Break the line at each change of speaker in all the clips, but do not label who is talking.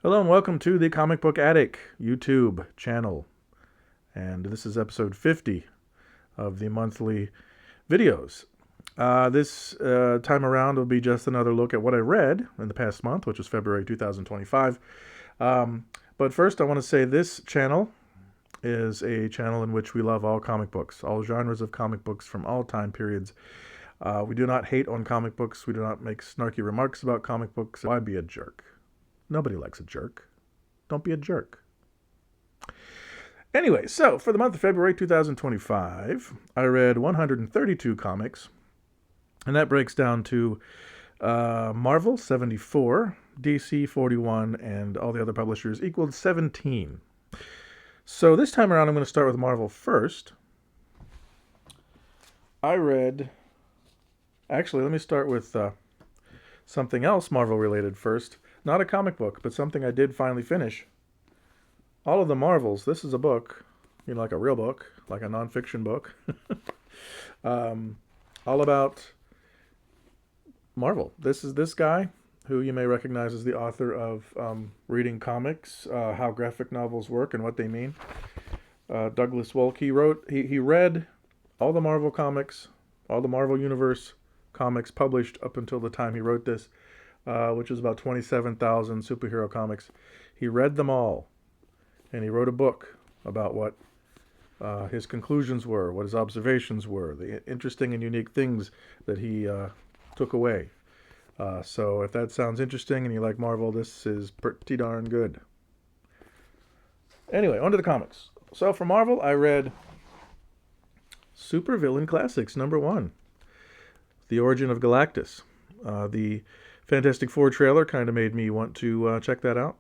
Hello and welcome to the Comic Book Attic YouTube channel. And this is episode 50 of the monthly videos. This time around will be just another look at what I read in the past month, which was February 2025. But first I want to say this channel is a channel in which we love all comic books, all genres of comic books from all time periods. We do not hate on comic books. We do not make snarky remarks about comic books. Why be a jerk? Nobody likes a jerk. Don't be a jerk. Anyway, so for the month of February 2025, I read 132 comics, and that breaks down to Marvel 74, DC 41, and all the other publishers equaled 17. So this time around, I'm going to start with Marvel first. Actually, let me start with something else Marvel related first. Not a comic book, but something I did finally finish. All of the Marvels. This is a book, like a real book, like a nonfiction book, all about Marvel. This is this guy, who you may recognize as the author of Reading Comics, How Graphic Novels Work and What They Mean. Douglas Wolk. He read all the Marvel comics, all the Marvel Universe comics published up until the time he wrote this, which is about 27,000 superhero comics. He read them all, and he wrote a book about what his conclusions were, what his observations were, the interesting and unique things that he took away. So if that sounds interesting and you like Marvel, this is pretty darn good. Anyway, on to the comics. So for Marvel, I read Supervillain Classics #1, The Origin of Galactus. The Fantastic Four trailer kind of made me want to check that out.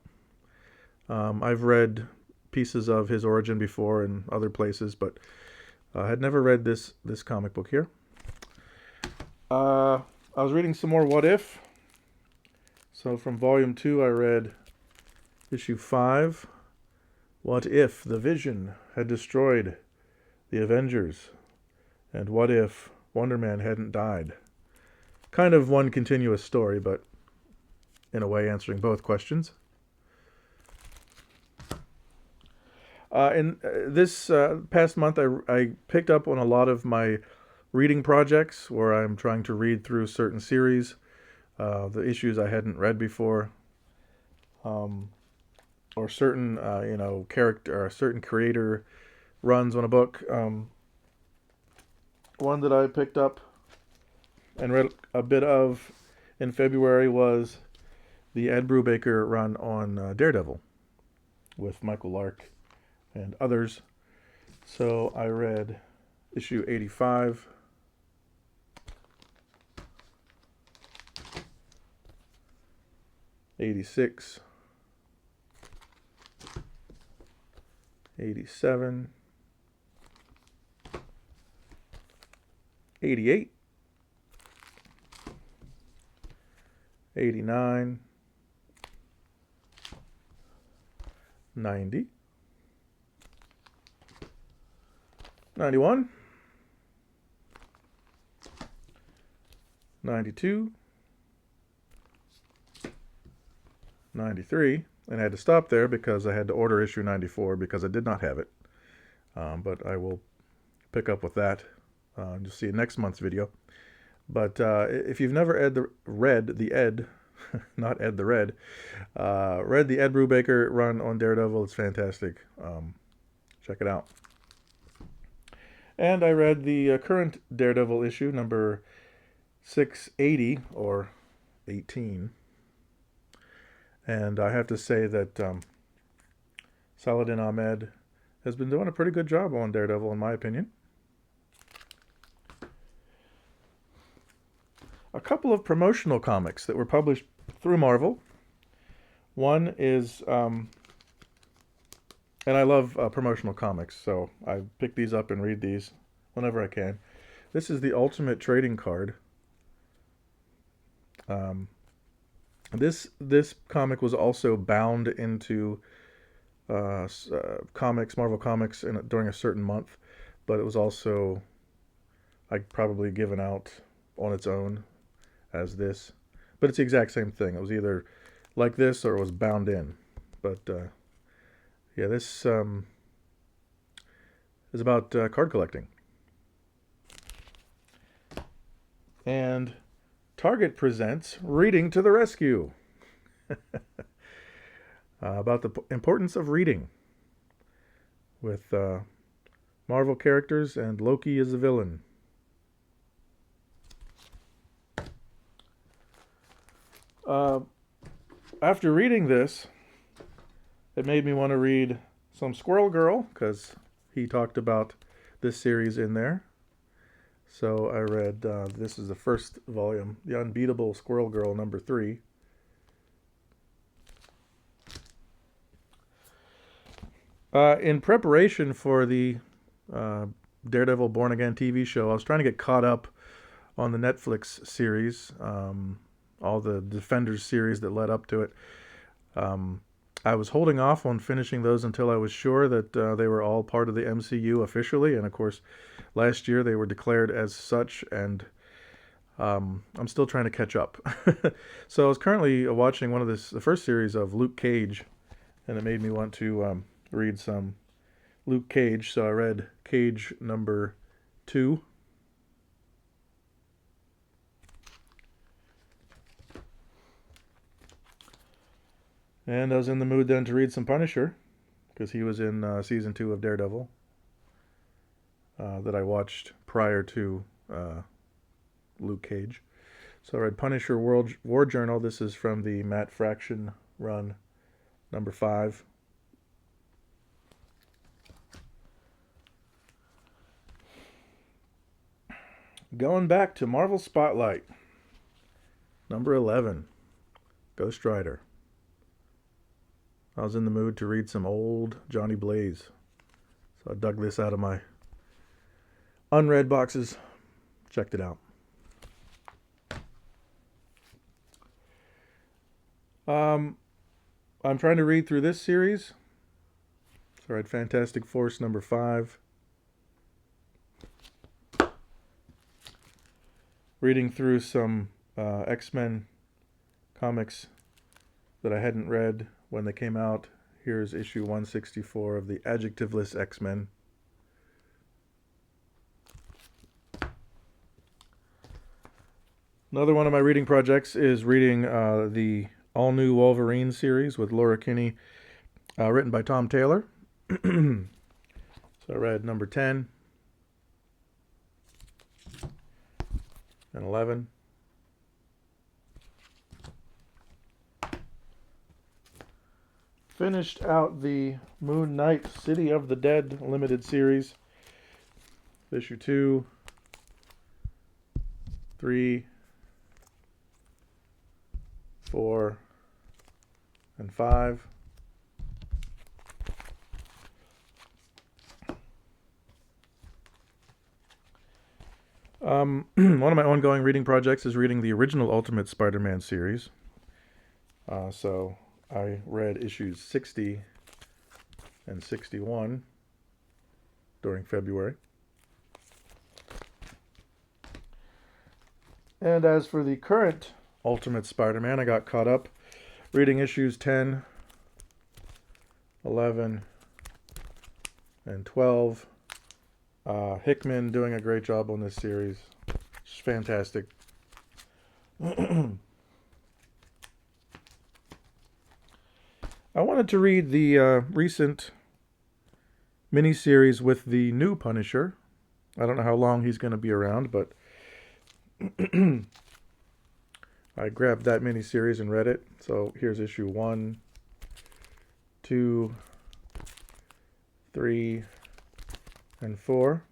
I've read pieces of his origin before in other places, but I had never read this comic book here. I was reading some more What If. So from Volume 2, I read issue 5. What if the Vision had destroyed the Avengers? And what if Wonder Man hadn't died? Kind of one continuous story, but in a way answering both questions. In this past month, I picked up on a lot of my reading projects where I'm trying to read through certain series, the issues I hadn't read before, or certain character or certain creator runs on a book. One that I picked up and read a bit of in February was the Ed Brubaker run on Daredevil with Michael Lark and others. So I read issue 85, '86, '87, '88, '89, '90, '91, '92, '93, and I had to stop there because I had to order issue 94 because I did not have it. But I will pick up with that. You'll see in next month's video. But if you've never read the Ed Brubaker run on Daredevil, it's fantastic. Check it out. And I read the current Daredevil issue, number 680, or 18. And I have to say that Saladin Ahmed has been doing a pretty good job on Daredevil, in my opinion. A couple of promotional comics that were published through Marvel. One is, and I love promotional comics, so I pick these up and read these whenever I can. This is the Ultimate Trading Card. This comic was also bound into Marvel Comics during a certain month, but it was also probably given out on its own as this. But it's the exact same thing. It was either like this or it was bound in. But yeah, this is about card collecting. And Target presents Reading to the Rescue. About the importance of reading with Marvel characters, and Loki is the villain. After reading this, it made me want to read some Squirrel Girl, because he talked about this series in there. So I read, this is the first volume, The Unbeatable Squirrel Girl #3. In preparation for the Daredevil Born Again TV show, I was trying to get caught up on the Netflix series, all the Defenders series that led up to it. I was holding off on finishing those until I was sure that they were all part of the MCU officially, and of course, last year they were declared as such, and I'm still trying to catch up. So I was currently watching the first series of Luke Cage, and it made me want to read some Luke Cage, so I read Cage #2. And I was in the mood then to read some Punisher, because he was in season 2 of Daredevil that I watched prior to Luke Cage. So I read Punisher War Journal. This is from the Matt Fraction run #5. Going back to Marvel Spotlight, #11, Ghost Rider. I was in the mood to read some old Johnny Blaze, so I dug this out of my unread boxes, checked it out. I'm trying to read through this series. So I read Fantastic Force #5. Reading through some X-Men comics that I hadn't read when they came out. Here's issue 164 of the Adjectiveless X-Men. Another one of my reading projects is reading the all-new Wolverine series with Laura Kinney, written by Tom Taylor. So I read #10 and 11. Finished out the Moon Knight City of the Dead limited series. Issue 2, 3, 4, and 5. One of my ongoing reading projects is reading the original Ultimate Spider-Man series. So I read issues 60 and 61 during February. And as for the current Ultimate Spider-Man, I got caught up reading issues 10, 11, and 12. Hickman doing a great job on this series. It's fantastic. I wanted to read the recent miniseries with the new Punisher. I don't know how long he's going to be around, but I grabbed that miniseries and read it. So here's issue 1, 2, 3, and 4.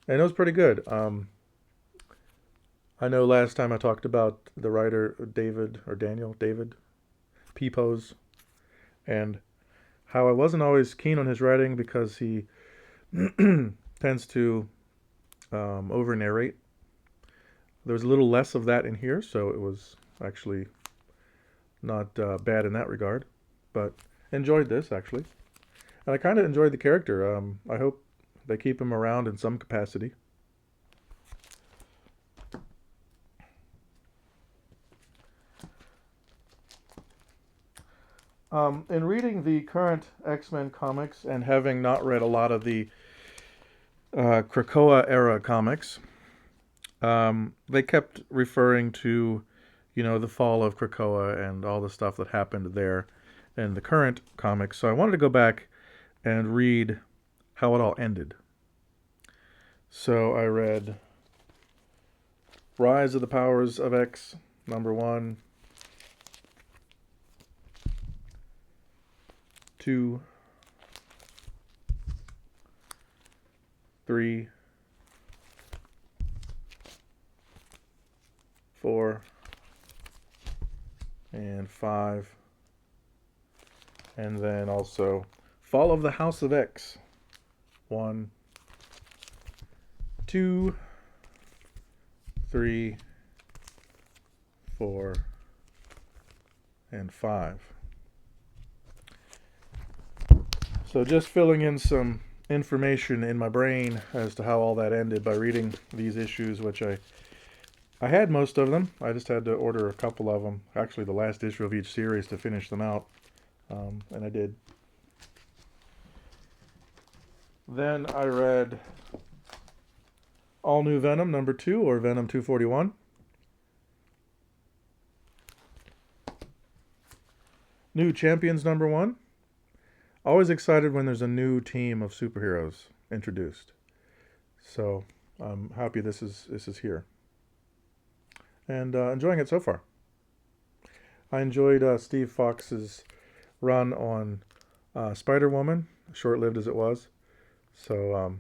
And it was pretty good. I know last time I talked about the writer David Pepose, and how I wasn't always keen on his writing because he tends to over narrate. There was a little less of that in here, so it was actually not bad in that regard. But enjoyed this, actually. And I kind of enjoyed the character. I hope they keep him around in some capacity. In reading the current X-Men comics and having not read a lot of the Krakoa era comics, they kept referring to, the fall of Krakoa and all the stuff that happened there in the current comics. So I wanted to go back and read how it all ended. So I read Rise of the Powers of X, number 1, 2, 3, 4, and 5. And then also Fall of the House of X. 1, 2, 3, 4, and 5. So just filling in some information in my brain as to how all that ended by reading these issues, which I had most of them. I just had to order a couple of them, actually the last issue of each series, to finish them out, and I did. Then I read All New Venom number 2, or Venom 241. New Champions number 1. Always excited when there's a new team of superheroes introduced. So I'm happy this is here. And enjoying it so far. I enjoyed Steve Fox's run on Spider-Woman, short-lived as it was. So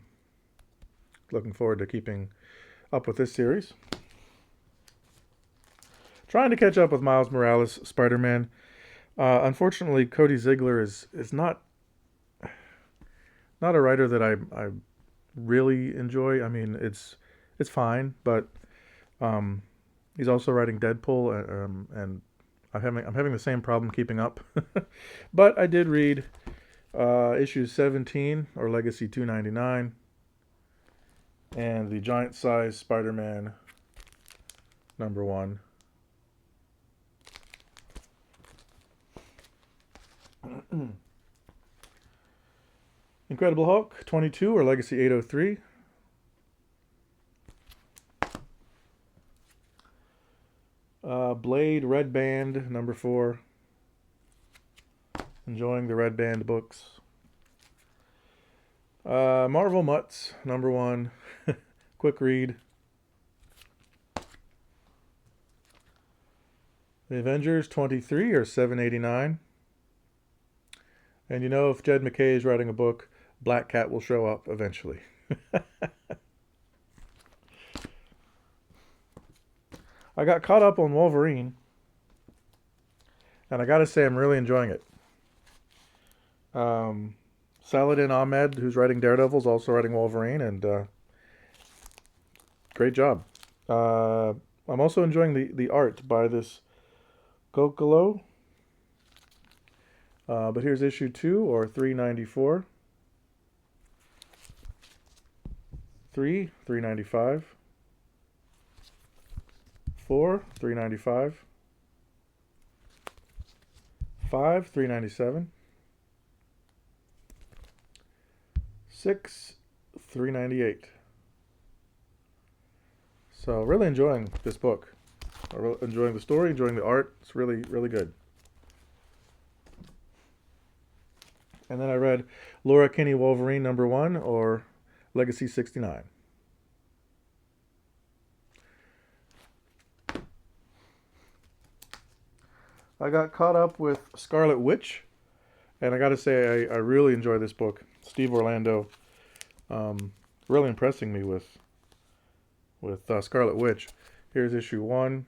looking forward to keeping up with this series. Trying to catch up with Miles Morales' Spider-Man. Unfortunately, Cody Ziegler is not a writer that I really enjoy. I mean, it's fine, but he's also writing Deadpool, and I'm having the same problem keeping up. But I did read issue 17, or Legacy 299, and the Giant Size Spider-Man number 1. Incredible Hulk 22, or Legacy 803. Blade Red Band number 4. Enjoying the Red Band books. Marvel Mutts number 1. Quick read. The Avengers 23, or 789. And if Jed MacKay is writing a book, Black Cat will show up eventually. I got caught up on Wolverine, and I gotta say I'm really enjoying it. Saladin Ahmed, who's writing Daredevil, is also writing Wolverine, and great job. I'm also enjoying the art by this Kokolo. But here's issue 2, or 394. 3, 395. 4, 395. 5, 397. 6, 398. So really enjoying this book. Enjoying the story, enjoying the art. It's really, really good. And then I read Laura Kinney Wolverine number 1, or Legacy 69. I got caught up with Scarlet Witch, and I got to say I really enjoy this book. Steve Orlando really impressing me with Scarlet Witch. Here's issue 1,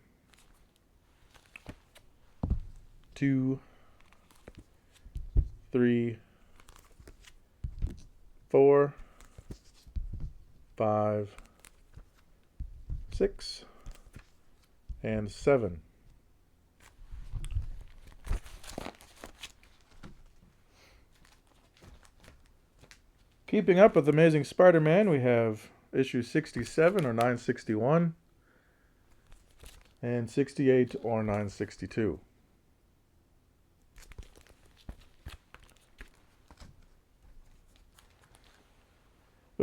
2, 3, 4, 5, 6, and 7. Keeping up with Amazing Spider-Man, we have issue 67, or 961, and 68, or 962.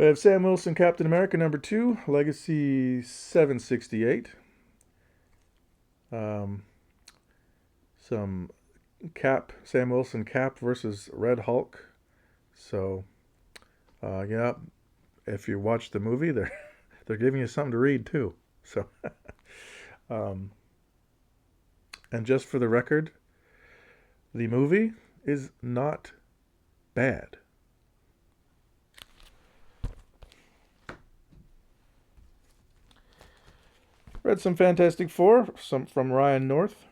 We have Sam Wilson, Captain America #2, Legacy 768. Some Sam Wilson Cap versus Red Hulk. So, yeah, if you watch the movie, they're giving you something to read too. So, um, and just for the record, the movie is not bad. Read some Fantastic Four, some from Ryan North.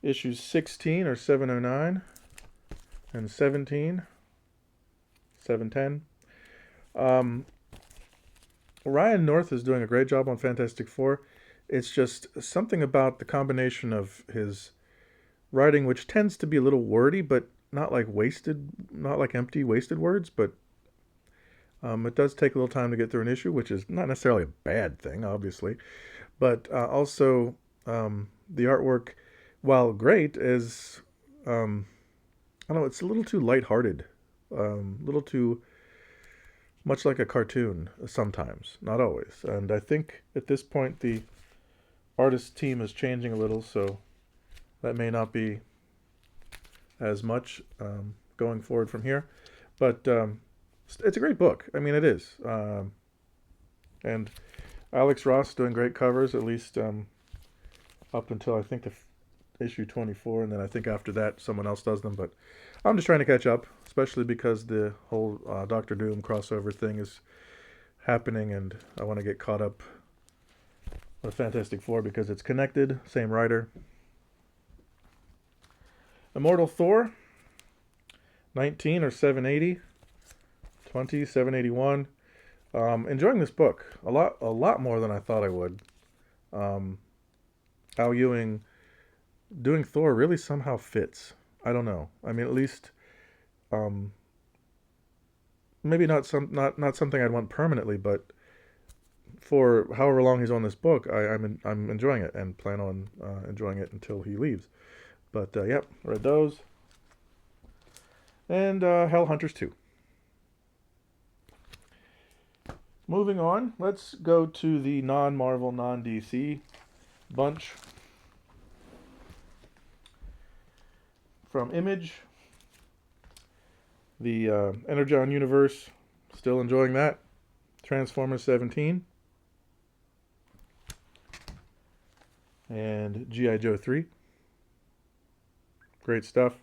Issues 16 or 709 and 17, 710. Ryan North is doing a great job on Fantastic Four. It's just something about the combination of his writing, which tends to be a little wordy, but not like wasted, not like empty, wasted words, but it does take a little time to get through an issue, which is not necessarily a bad thing, obviously. But also, the artwork, while great, is, I don't know, it's a little too lighthearted, a little too much like a cartoon sometimes, not always. And I think at this point the artist team is changing a little, so that may not be as much going forward from here. But it's a great book. I mean, it is. And Alex Ross doing great covers, at least up until I think the issue 24, and then I think after that someone else does them. But I'm just trying to catch up, especially because the whole Doctor Doom crossover thing is happening, and I want to get caught up with Fantastic Four because it's connected, same writer. Immortal Thor, 19 or 780, 20, 781. Enjoying this book a lot more than I thought I would. Al Ewing doing Thor really somehow fits. I don't know. I mean, at least, maybe not something I'd want permanently, but for however long he's on this book, I'm enjoying it and plan on enjoying it until he leaves. But yep, read those. And Hell Hunters 2. Moving on, let's go to the non-Marvel, non-DC bunch. From Image, the Energon universe, still enjoying that. Transformers 17. And G.I. Joe 3. Great stuff.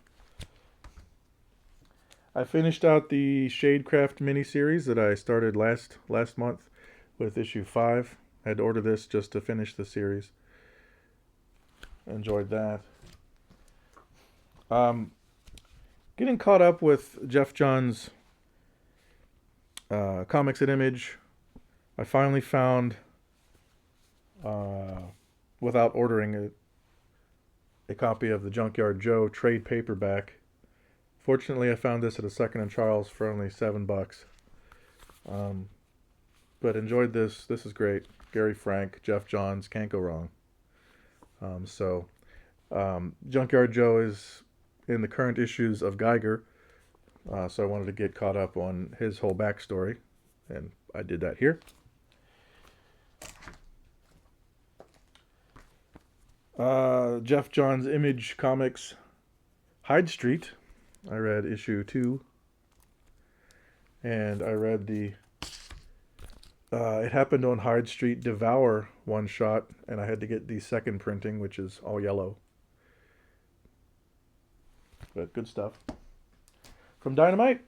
I finished out the Shadecraft miniseries that I started last month with issue 5. I had to order this just to finish the series. Enjoyed that. Getting caught up with Jeff Johns' comics at Image. I finally found, without ordering it, a copy of the Junkyard Joe trade paperback. Fortunately, I found this at a Second and Charles for only $7. But enjoyed this. This is great. Gary Frank, Jeff Johns, can't go wrong. Junkyard Joe is in the current issues of Geiger, so I wanted to get caught up on his whole backstory, and I did that here. Jeff Johns' Image Comics Hyde Street. I read issue 2, and I read the It Happened on Hyde Street Devour one shot, and I had to get the second printing, which is all yellow. But good stuff. From Dynamite,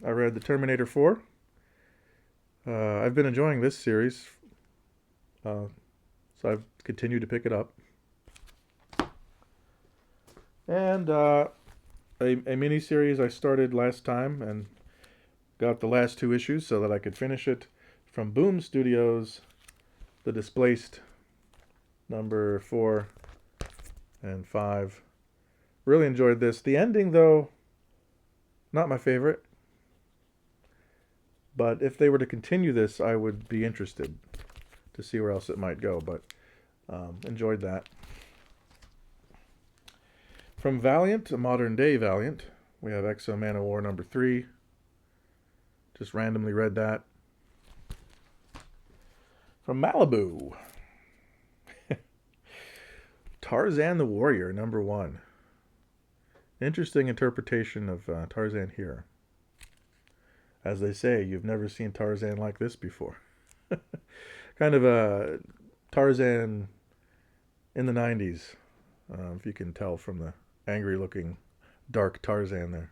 I read the Terminator 4. I've been enjoying this series, so I've continued to pick it up. And a mini-series I started last time and got the last 2 issues so that I could finish it, from Boom Studios, The Displaced, number 4 and 5. Really enjoyed this. The ending, though, not my favorite. But if they were to continue this, I would be interested to see where else it might go. But enjoyed that. From Valiant, a modern-day Valiant, we have X-O Manowar number 3. Just randomly read that. From Malibu, Tarzan the Warrior, #1. Interesting interpretation of Tarzan here. As they say, you've never seen Tarzan like this before. Kind of a Tarzan in the 90s, if you can tell from the angry looking dark Tarzan there.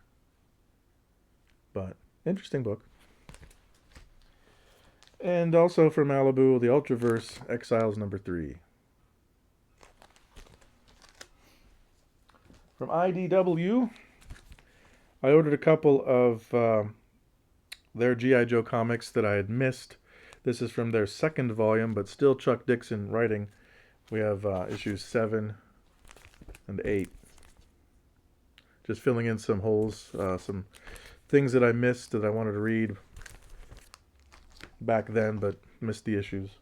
But interesting book. And also from Malibu, the Ultraverse Exiles #3. From IDW, I ordered a couple of their G.I. Joe comics that I had missed. This is from their second volume, but still Chuck Dixon writing. We have issues 7 and 8. Just filling in some holes, some things that I missed that I wanted to read back then, but missed the issues.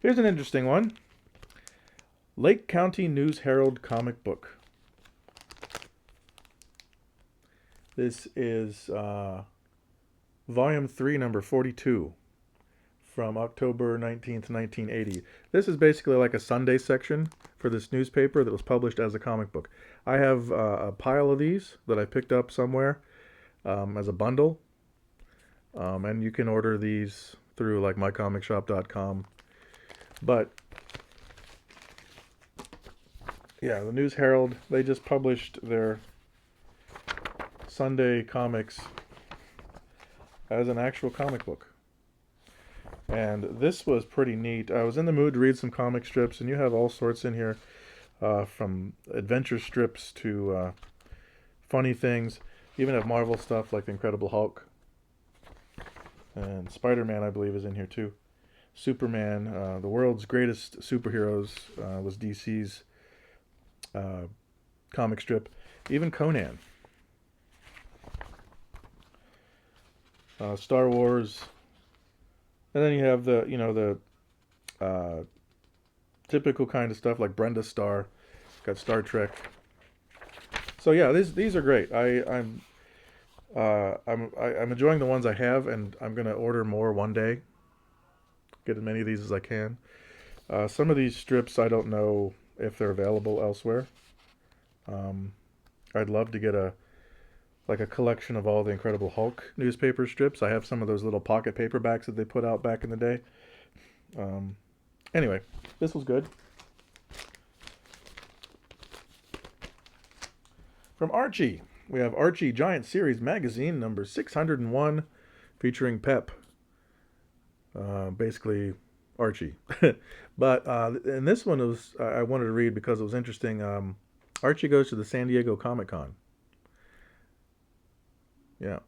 Here's an interesting one. Lake County News Herald comic book. This is Volume 3, number 42, from October 19th, 1980. This is basically like a Sunday section for this newspaper that was published as a comic book. I have a pile of these that I picked up somewhere as a bundle. And you can order these through like mycomicshop.com. But yeah, the News Herald, they just published their Sunday comics as an actual comic book. And this was pretty neat. I was in the mood to read some comic strips, and you have all sorts in here, from adventure strips to funny things. You even have Marvel stuff like the Incredible Hulk. And Spider-Man, I believe, is in here too. Superman, the world's greatest superheroes, was DC's comic strip. Even Conan. Star Wars. And then you have the typical kind of stuff like Brenda Starr. Got Star Trek. So yeah, these are great. I'm enjoying the ones I have, and I'm gonna order more one day. Get as many of these as I can. Some of these strips I don't know if they're available elsewhere. I'd love to get a collection of all the Incredible Hulk newspaper strips. I have some of those little pocket paperbacks that they put out back in the day. Anyway, this was good. From Archie, we have Archie Giant Series Magazine number 601, featuring Pep. Basically, Archie. But and this one was I wanted to read because it was interesting. Archie goes to the San Diego Comic-Con. Yeah.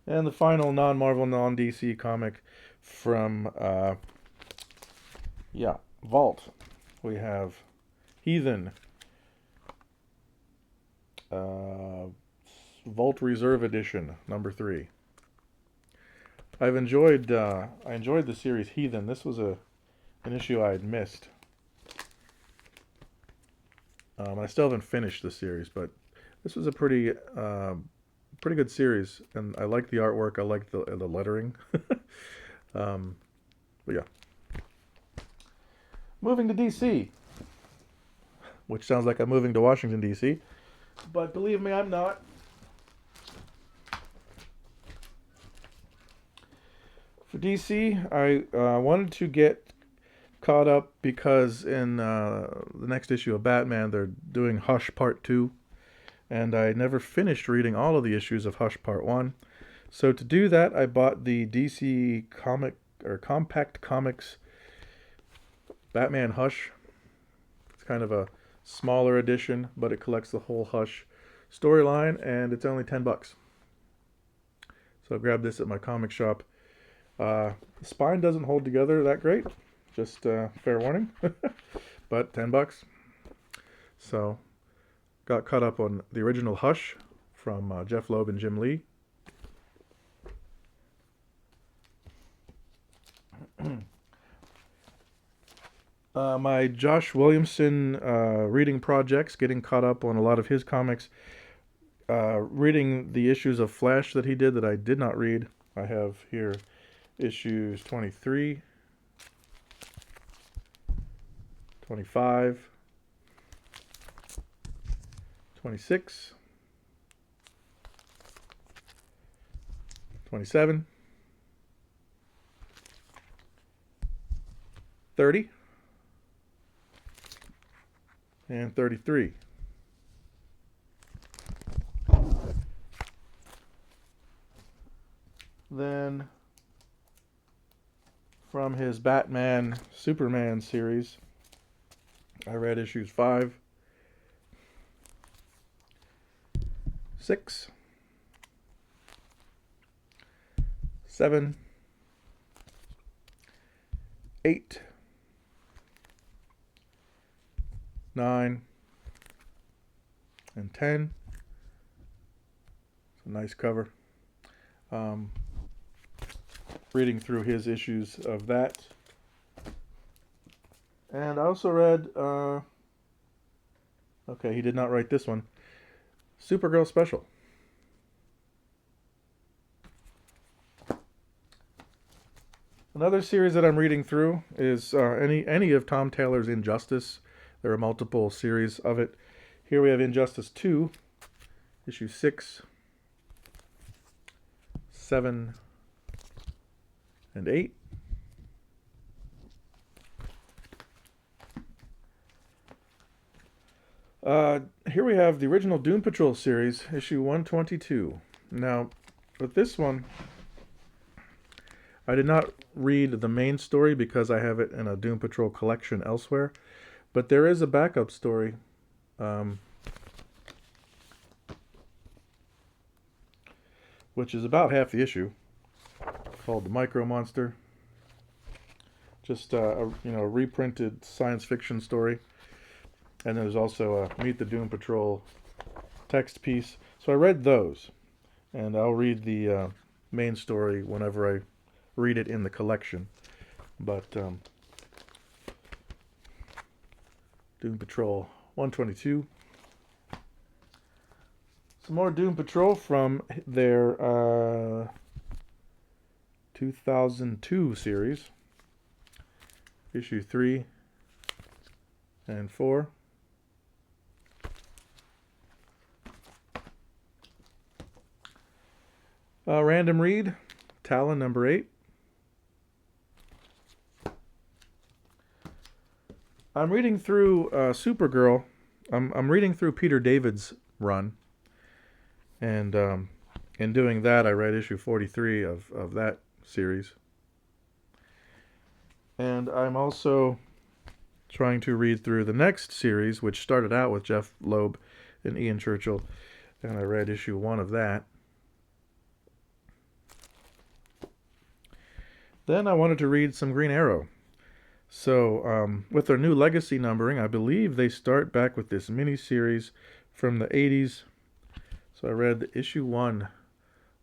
And the final non-Marvel, non-DC comic from Vault. We have Heathen. Vault Reserve Edition, number 3. I enjoyed the series Heathen. This was an issue I had missed. I still haven't finished the series, but this was a pretty good series, and I like the artwork. I like the lettering. But yeah. Moving to DC, which sounds like I'm moving to Washington, D.C., but believe me, I'm not. For DC, I wanted to get caught up because in the next issue of Batman, they're doing Hush Part 2, and I never finished reading all of the issues of Hush Part 1. So to do that, I bought the DC Compact Comics Batman Hush. It's kind of a smaller edition, but it collects the whole Hush storyline, and it's only $10. So I grabbed this at my comic shop. The spine doesn't hold together that great, just fair warning, but $10. So got caught up on the original Hush from Jeff Loeb and Jim Lee. My Josh Williamson reading projects, getting caught up on a lot of his comics. reading the issues of Flash that he did that I did not read. I have here issues 23, 25, 26, 27, 30, and 33. Then from his Batman Superman series, I read issues 5, 6, 7, 8, 9, and 10. It's a nice cover. Reading through his issues of that. And I also read, okay, he did not write this one, Supergirl Special. Another series that I'm reading through is any of Tom Taylor's Injustice. There are multiple series of it. Here we have Injustice 2, issue 6, 7, and 8. Here we have the original Doom Patrol series, issue 122. Now, with this one, I did not read the main story because I have it in a Doom Patrol collection elsewhere, but there is a backup story which is about half the issue, called The Micro Monster. Just a reprinted science fiction story. And there's also a Meet the Doom Patrol text piece. So I read those, and I'll read the main story whenever I read it in the collection. But Doom Patrol 122. Some more Doom Patrol from their 2002 series, issue 3 and 4. Random read, Talon number 8. I'm reading through Supergirl. I'm reading through Peter David's run, and in doing that, I read issue 43 of that series. And I'm also trying to read through the next series, which started out with Jeff Loeb and Ian Churchill, and I read issue 1 of that. Then I wanted to read some Green Arrow. So with their new legacy numbering, I believe they start back with this mini-series from the 80s. So I read issue 1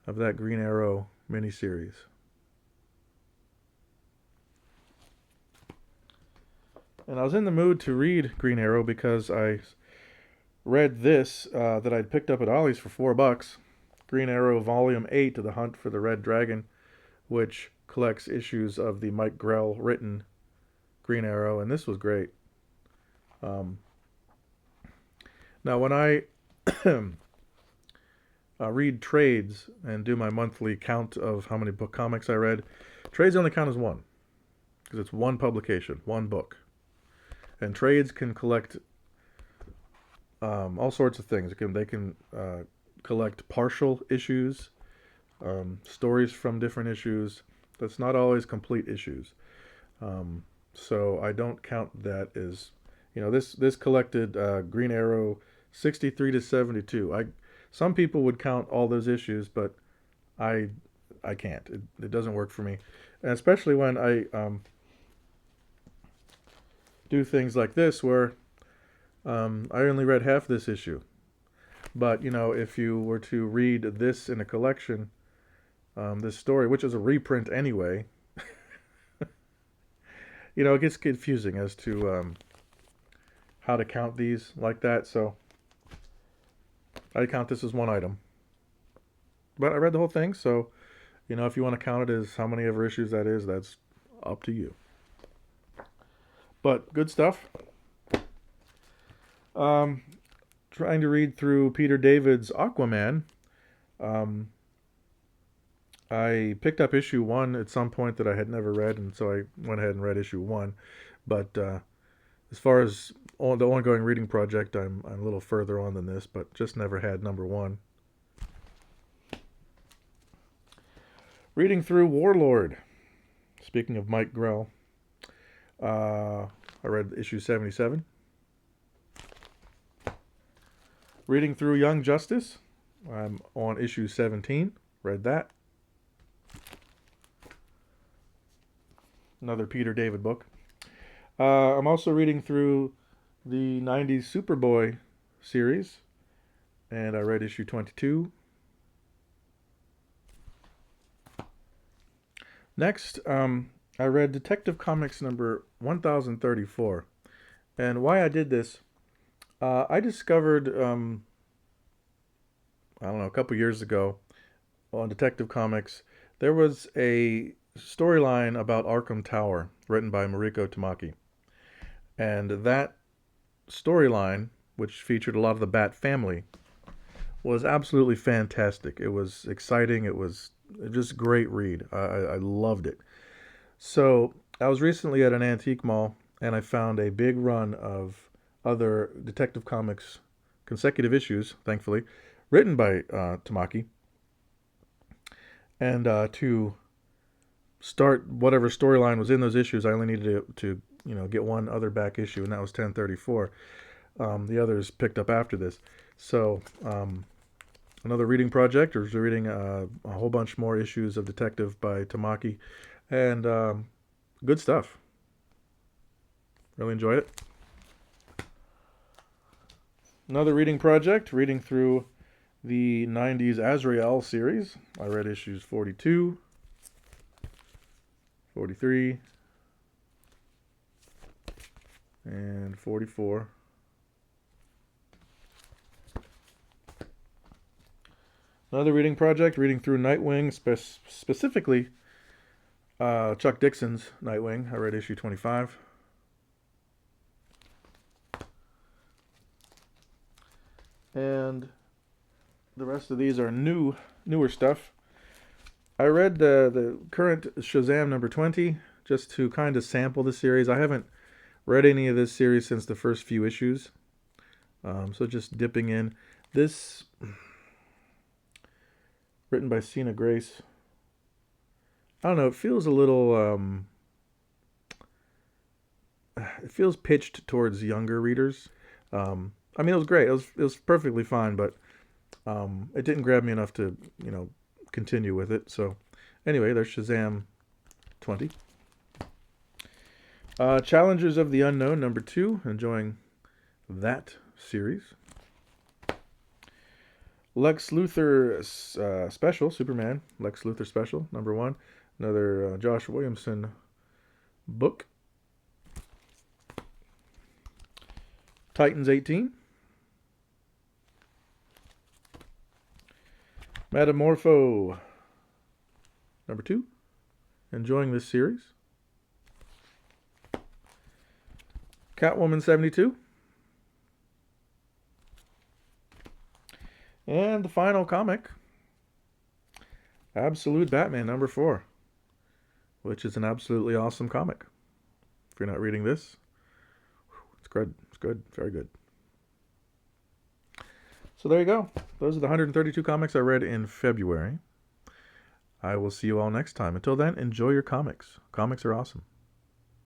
of that Green Arrow mini-series. And I was in the mood to read Green Arrow because I read this that I'd picked up at Ollie's for $4. Green Arrow Volume 8, The Hunt for the Red Dragon, which collects issues of the Mike Grell written Green Arrow, and this was great. Now, when I read trades and do my monthly count of how many book comics I read, trades only count as one, because it's one publication, one book. And trades can collect all sorts of things. They can collect partial issues, stories from different issues. That's not always complete issues. So I don't count that as, this collected Green Arrow 63 to 72. Some people would count all those issues, but I can't. It doesn't work for me. And especially when I do things like this where I only read half this issue. But, if you were to read this in a collection, this story, which is a reprint anyway, it gets confusing as to how to count these like that. So I count this as one item. But I read the whole thing, so if you want to count it as how many ever issues that is, that's up to you. But good stuff. Trying to read through Peter David's Aquaman. Um, I picked up issue 1 at some point that I had never read, and so I went ahead and read issue 1. But as far as the ongoing reading project, I'm a little further on than this, but just never had number 1. Reading through Warlord. Speaking of Mike Grell, I read issue 77. Reading through Young Justice. I'm on issue 17. Read that. Another Peter David book. I'm also reading through the 90s Superboy series, and I read issue 22. Next, I read Detective Comics number 1034. And why I did this, I discovered, I don't know, a couple years ago on Detective Comics, there was a storyline about Arkham Tower written by Mariko Tamaki. And that storyline, which featured a lot of the Bat family, was absolutely fantastic. It was exciting. It was just a great read. I loved it. So I was recently at an antique mall, and I found a big run of other Detective Comics consecutive issues, thankfully, written by Tamaki. And to start whatever storyline was in those issues, I only needed to get one other back issue, and that was 1034. The others picked up after this. So another reading project, or reading a whole bunch more issues of Detective by Tamaki, and good stuff. Really enjoyed it. Another reading project, reading through the 90s Azrael series. I read issues 42, 43, and 44. Another reading project, reading through Nightwing, specifically Chuck Dixon's Nightwing. I read issue 25. And the rest of these are newer stuff. I read the current Shazam number 20 just to kind of sample the series. I haven't read any of this series since the first few issues. So just dipping in. This, written by Sina Grace. I don't know, it feels a little, it feels pitched towards younger readers. I mean, it was great. It was perfectly fine, but it didn't grab me enough to, continue with it. So anyway, there's Shazam 20. Challengers of the Unknown, number 2. Enjoying that series. Lex Luthor special, Superman. Lex Luthor special, number 1. Another Josh Williamson book. Titans 18. Metamorpho, number 2. Enjoying this series. Catwoman 72. And the final comic, Absolute Batman number 4, which is an absolutely awesome comic. If you're not reading this, it's good. It's good. Very good. So there you go. Those are the 132 comics I read in February. I will see you all next time. Until then, enjoy your comics. Comics are awesome.